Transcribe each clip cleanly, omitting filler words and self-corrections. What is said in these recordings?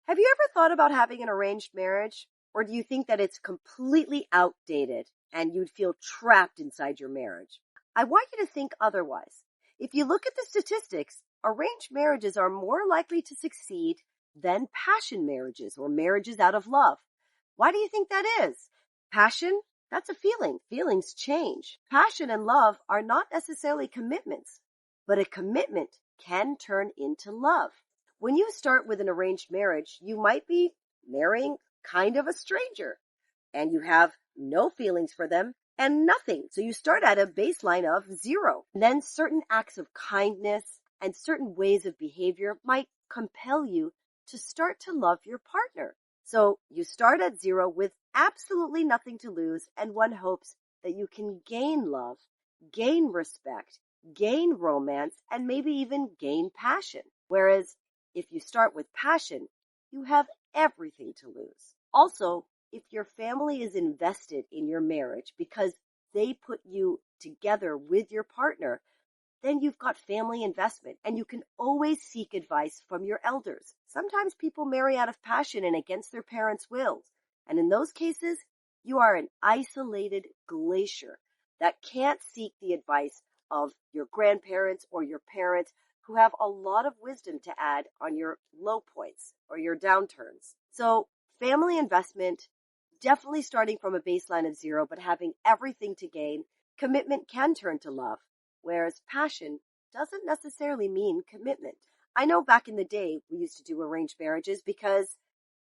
Have you ever thought about having an arranged marriage? Or do you think that it's completely outdated and you'd feel trapped inside your marriage? I want you to think otherwise. If you look at the statistics, arranged marriages are more likely to succeed than passion marriages or marriages out of love. Why do you think that is? Passion, that's a feeling. Feelings change. Passion and love are not necessarily commitments, but a commitment can turn into love. When you start with an arranged marriage, you might be marrying kind of a stranger and you have no feelings for them and nothing. So you start at a baseline of zero. And then certain acts of kindness and certain ways of behavior might compel you to start to love your partner. So you start at zero with absolutely nothing to lose, and one hopes that you can gain love, gain respect, gain romance, and maybe even gain passion. Whereas if you start with passion, you have everything to lose. Also, if your family is invested in your marriage because they put you together with your partner, then you've got family investment and you can always seek advice from your elders. Sometimes people marry out of passion and against their parents' wills. And in those cases, you are an isolated glacier that can't seek the advice of your grandparents or your parents who have a lot of wisdom to add on your low points or your downturns. So family investment, definitely starting from a baseline of zero, but having everything to gain. Commitment can turn to love, whereas passion doesn't necessarily mean commitment. I know back in the day, we used to do arranged marriages because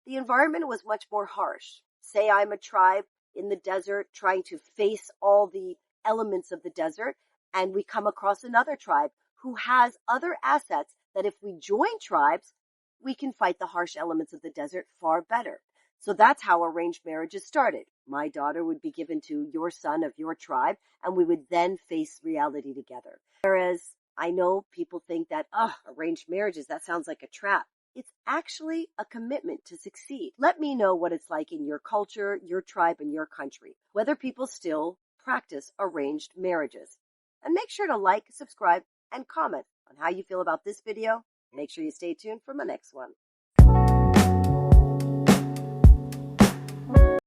the environment was much more harsh. Say I'm a tribe in the desert trying to face all the elements of the desert, and we come across another tribe who has other assets that if we join tribes, we can fight the harsh elements of the desert far better. So that's how arranged marriages started. My daughter would be given to your son of your tribe, and we would then face reality together. Whereas I know people think that, arranged marriages, that sounds like a trap. It's actually a commitment to succeed. Let me know what it's like in your culture, your tribe, and your country, whether people still practice arranged marriages. And make sure to like, subscribe, and comment on how you feel about this video. Make sure you stay tuned for my next one.